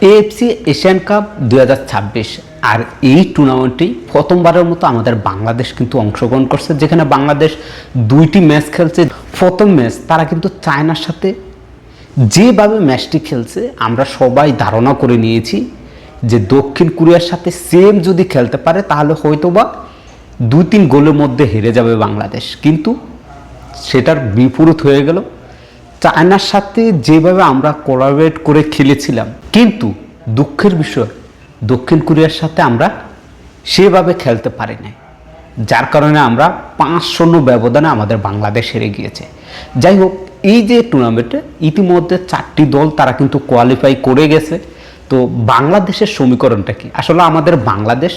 AFC Asian cup 2026 আর এই টুর্নামেন্টেই প্রথমবারের মতো আমাদের বাংলাদেশ কিন্তু অংশগ্রহণ করছে, যেখানে বাংলাদেশ দুইটি ম্যাচ খেলছে। প্রথম ম্যাচ তারা কিন্তু চায়নার সাথে যেভাবে ম্যাচটি খেলছে আমরা সবাই ধারণা করে নিয়েছি যে দক্ষিণ কোরিয়ার সাথে সেম যদি খেলতে পারে তাহলে হয়তোবা 2-3 গোলের মধ্যে হেরে যাবে বাংলাদেশ, কিন্তু সেটার বিপরীত হয়ে গেল। চায়নার সাথে যেভাবে আমরা কোলাবরেট করে খেলেছিলাম, কিন্তু দুঃখের বিষয় দক্ষিণ কোরিয়ার সাথে আমরা সেভাবে খেলতে পারি নাই, যার কারণে আমরা 5-0 ব্যবধানে আমাদের বাংলাদেশ হেরে গিয়েছে। যাই হোক, এই যে টুর্নামেন্টে ইতিমধ্যে 4টি দল তারা কিন্তু কোয়ালিফাই করে গেছে। তো বাংলাদেশের সমীকরণটা কি? আসলে আমাদের বাংলাদেশ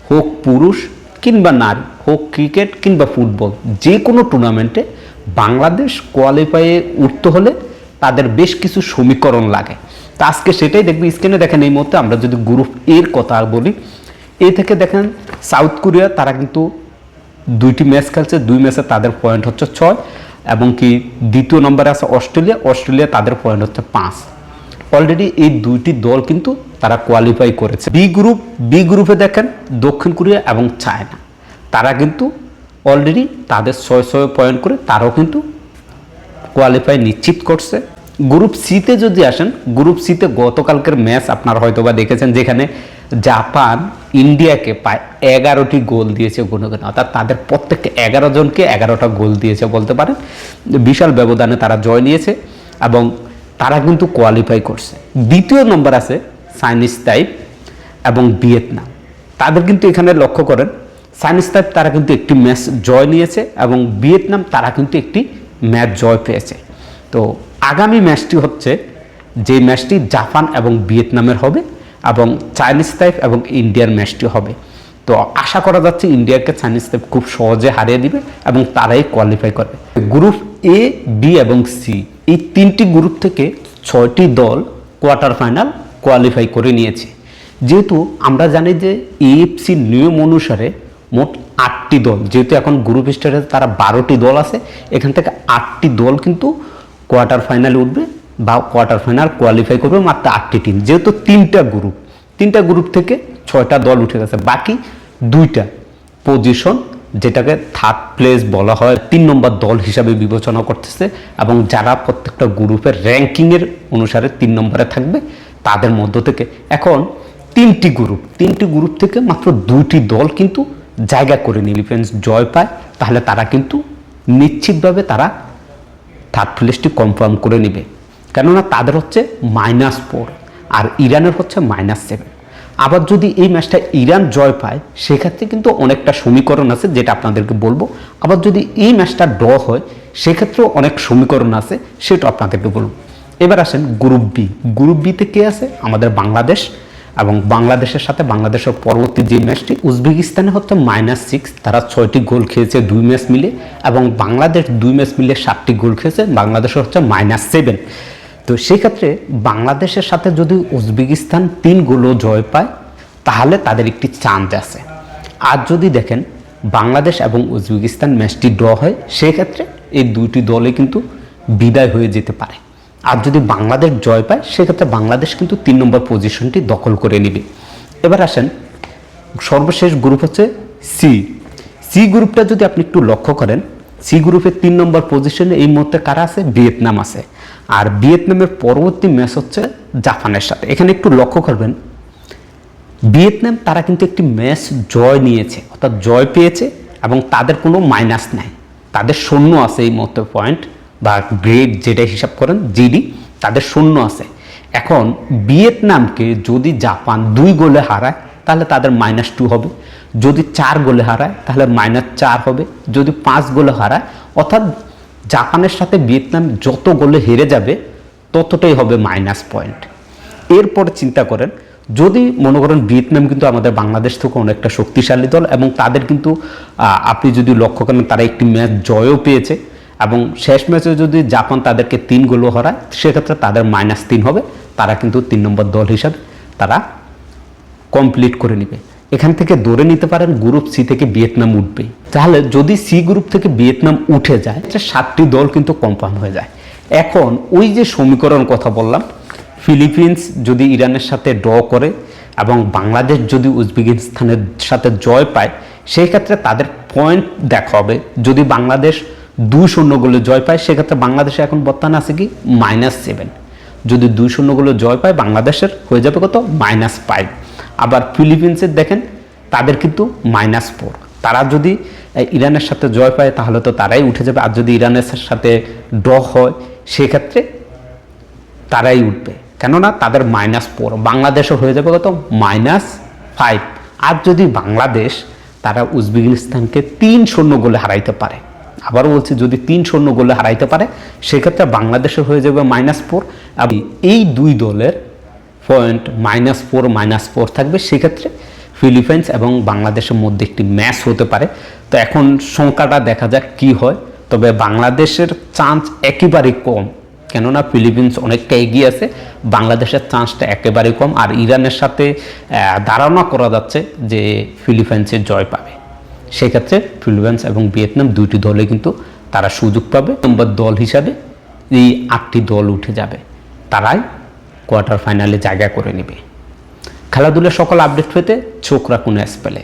হোক পুরুষ কিংবা নারী, হোক ক্রিকেট কিংবা ফুটবল, যে কোনো টুর্নামেন্টে বাংলাদেশ কোয়ালিফাইয়ে উঠতে হলে তাদের বেশ কিছু সমীকরণ লাগে। তো আজকে সেটাই দেখবি। স্ক্রিনে দেখেন এই মুহূর্তে আমরা যদি গ্রুপ এর কথা বলি, এ থেকে দেখেন সাউথ কোরিয়া তারা কিন্তু 2টি ম্যাচ খেলছে, 2 ম্যাচে তাদের পয়েন্ট হচ্ছে 6, এবং কি দ্বিতীয় নম্বরে আছে অস্ট্রেলিয়া তাদের পয়েন্ট হচ্ছে 5। অলরেডি এই 2টি দল কিন্তু তারা কোয়ালিফাই করেছে। বি গ্রুপে দেখেন দক্ষিণ কোরিয়া এবং চায়না, তারা কিন্তু অলরেডি তাদের 6 পয়েন্ট করে তারাও কিন্তু কোয়ালিফাই নিশ্চিত করছে। গ্রুপ সিতে যদি আসেন, গ্রুপ সিতে গতকালকের ম্যাচ আপনারা হয়তো বা দেখেছেন, যেখানে জাপান ইন্ডিয়াকে প্রায় 11টি গোল দিয়েছে গুনে, অর্থাৎ তাদের প্রত্যেককে 11 জনকে 11টা গোল দিয়েছে বলতে পারেন। বিশাল ব্যবধানে তারা জয় নিয়েছে এবং তারা কিন্তু কোয়ালিফাই করছে। দ্বিতীয় নম্বর আছে চাইনিজ তাইপ এবং ভিয়েতনাম, তাদের কিন্তু এখানে লক্ষ্য করেন চাইনিজ তাইপ তারা কিন্তু একটি ম্যাচ জয় নিয়েছে এবং ভিয়েতনাম তারা কিন্তু একটি ম্যাচ জয় পেয়েছে। তো আগামী ম্যাচটি হচ্ছে যে ম্যাচটি জাপান এবং ভিয়েতনামের হবে, এবং চাইনিজ তাইপ এবং ইন্ডিয়ার ম্যাচটি হবে। তো আশা করা যাচ্ছে ইন্ডিয়াকে চাইনিজ তাইপ খুব সহজে হারিয়ে দিবে এবং তারাই কোয়ালিফাই করবে। গ্রুপ এ, বি এবং সি, এই 3টি গ্রুপ থেকে 6টি দল কোয়ার্টার ফাইনাল কোয়ালিফাই করে নিয়েছে। যেহেতু আমরা জানি যে এএফসি নিয়ম অনুসারে মোট 8টি দল, যেহেতু এখন গ্রুপ স্টেজে তারা 12টি দল আছে, এখান থেকে 8টি দল কিন্তু কোয়ার্টার ফাইনালে উঠবে বা কোয়ার্টার ফাইনাল কোয়ালিফাই করবে মাত্র 8টি টিম। যেহেতু 3টা গ্রুপ থেকে 6টা দল উঠে গেছে, বাকি 2টা পজিশন যেটাকে থার্ড প্লেস বলা হয় 3 নম্বর দল হিসাবে বিবেচনা করতেছে, এবং যারা প্রত্যেকটা গ্রুপের র্যাঙ্কিংয়ের অনুসারে 3 নম্বরে থাকবে তাদের মধ্য থেকে এখন 3টি গ্রুপ থেকে মাত্র 2টি দল কিন্তু জায়গা করে নিয়ে ফিলিপাইন্স জয় পায়, তাহলে তারা কিন্তু নিশ্চিতভাবে তারা থার্ড প্লেসটি কনফার্ম করে নেবে, কেননা তাদের হচ্ছে -4 আর ইরানের হচ্ছে -7। আবার যদি এই ম্যাচটা ইরান জয় পায় সেক্ষেত্রে কিন্তু অনেকটা সমীকরণ আছে যেটা আপনাদেরকে বলবো। আবার যদি এই ম্যাচটা ড্র হয় সেক্ষেত্রেও অনেক সমীকরণ আছে, সেটা আপনাদেরকে বলবো। এবার আসেন গ্রুপ বিতে কে আছে? আমাদের বাংলাদেশ, এবং বাংলাদেশের সাথে বাংলাদেশের পরবর্তী যে ম্যাচটি উজবেকিস্তানে হচ্ছে -6, তারা 6টি গোল খেয়েছে 2 ম্যাচ মিলে, এবং বাংলাদেশ 2 ম্যাচ মিলে 7টি গোল খেয়েছে, বাংলাদেশের হচ্ছে -7। তো সেক্ষেত্রে বাংলাদেশের সাথে যদি উজবেকিস্তান 3 গোলও জয় পায় তাহলে তাদের একটি চান্স আছে। আর যদি দেখেন বাংলাদেশ এবং উজবেকিস্তান ম্যাচটি ড্র হয় সেক্ষেত্রে এই 2টি দলে কিন্তু বিদায় হয়ে যেতে পারে। আর যদি বাংলাদেশ জয় পায় সেক্ষেত্রে বাংলাদেশ কিন্তু 3 নম্বর পজিশনটি দখল করে নেবে। এবার আসেন সর্বশেষ গ্রুপ হচ্ছে সি গ্রুপটা যদি আপনি একটু লক্ষ্য করেন, সি গ্রুপের 3 নম্বর পজিশনে এই মুহূর্তে কারা আছে? ভিয়েতনাম আছে, আর ভিয়েতনামের পরবর্তী ম্যাচ হচ্ছে জাপানের সাথে। এখানে একটু লক্ষ্য করবেন ভিয়েতনাম তারা কিন্তু একটি ম্যাচ জয় নিয়েছে, অর্থাৎ জয় পেয়েছে, এবং তাদের কোনো মাইনাস নাই, তাদের 0 আছে এই মুহূর্তে পয়েন্ট বা গ্রেড যেটা হিসাব করেন জিডি, তাদের 0 আছে। এখন ভিয়েতনামকে যদি জাপান 2 গোলে হারায় তাহলে তাদের -2 হবে, যদি 4 গোলে হারায় তাহলে -4 হবে, যদি 5 গোলে হারায়, অর্থাৎ জাপানের সাথে ভিয়েতনাম যত গোলে হেরে যাবে ততটাই হবে মাইনাস পয়েন্ট। এরপর চিন্তা করেন যদি মনে করেন ভিয়েতনাম কিন্তু আমাদের বাংলাদেশ থেকে অনেকটা শক্তিশালী দল, এবং তাদের কিন্তু আপনি যদি লক্ষ্য করেন তারা একটি ম্যাচ জয়ও পেয়েছে, এবং শেষ ম্যাচে যদি জাপান তাদেরকে 3 গোলও হারায় সেক্ষেত্রে তাদের -3 হবে, তারা কিন্তু 3 নম্বর দল হিসাবে তারা কমপ্লিট করে নেবে। এখান থেকে ধরে নিতে পারেন গ্রুপ সি থেকে ভিয়েতনাম উঠবে। তাহলে যদি সি গ্রুপ থেকে ভিয়েতনাম উঠে যায় 7টি দল কিন্তু কনফার্ম হয়ে যায়। এখন ওই যে সমীকরণ কথা বললাম ফিলিপিন্স যদি ইরানের সাথে ড্র করে এবং বাংলাদেশ যদি উজবেকিস্তানের সাথে জয় পায়, সেই ক্ষেত্রে তাদের পয়েন্ট দেখা হবে। যদি বাংলাদেশ 2-0 গোলে জয় পায়, সেক্ষেত্রে বাংলাদেশে এখন বর্তমানে আছে কি -7। যদি 2-0 গোলে জয় পায়, বাংলাদেশের হয়ে যাবে কত -5। আবার ফিলিপিন্সের দেখেন তাদের কিন্তু -4। তারা যদি ইরানের সাথে জয় পায় তাহলে তো তারাই উঠে যাবে, আর যদি ইরানের সাথে ড্র হয় সেক্ষেত্রে তারাই উঠবে, কেননা তাদের -4। বাংলাদেশও হয়ে যাবে কত -5। আর যদি বাংলাদেশ তারা উজবেকিস্তানকে 3-0 গোলে হারাইতে পারে, আবার বলছি যদি 3-0 গোলে হারাইতে পারে, সেক্ষেত্রে বাংলাদেশে হয়ে যাবে -4। এবং এই দুই দলের পয়েন্ট -4 থাকবে। সেক্ষেত্রে ফিলিপাইন্স এবং বাংলাদেশের মধ্যে একটি ম্যাচ হতে পারে। তো এখন সংখ্যাটা দেখা যাক কি হয়। তবে বাংলাদেশের চান্স একেবারেই কম, কেননা ফিলিপিন্স অনেকটা এগিয়ে আছে, বাংলাদেশের চান্সটা একেবারেই কম। আর ইরানের সাথে ধারণা করা যাচ্ছে যে ফিলিপাইন্সের জয় পাবে। সেক্ষেত্রে ফিলিপাইন্স এবং ভিয়েতনাম দুইটি দলে কিন্তু তারা সুযোগ পাবে। নম্বর দল হিসাবে এই 8টি দল উঠে যাবে, তারাই কোয়ার্টার ফাইনালে জায়গা করে নেবে। খেলাধুলার সকল আপডেট পেতে চোখ রাখুন এসপ্যালে।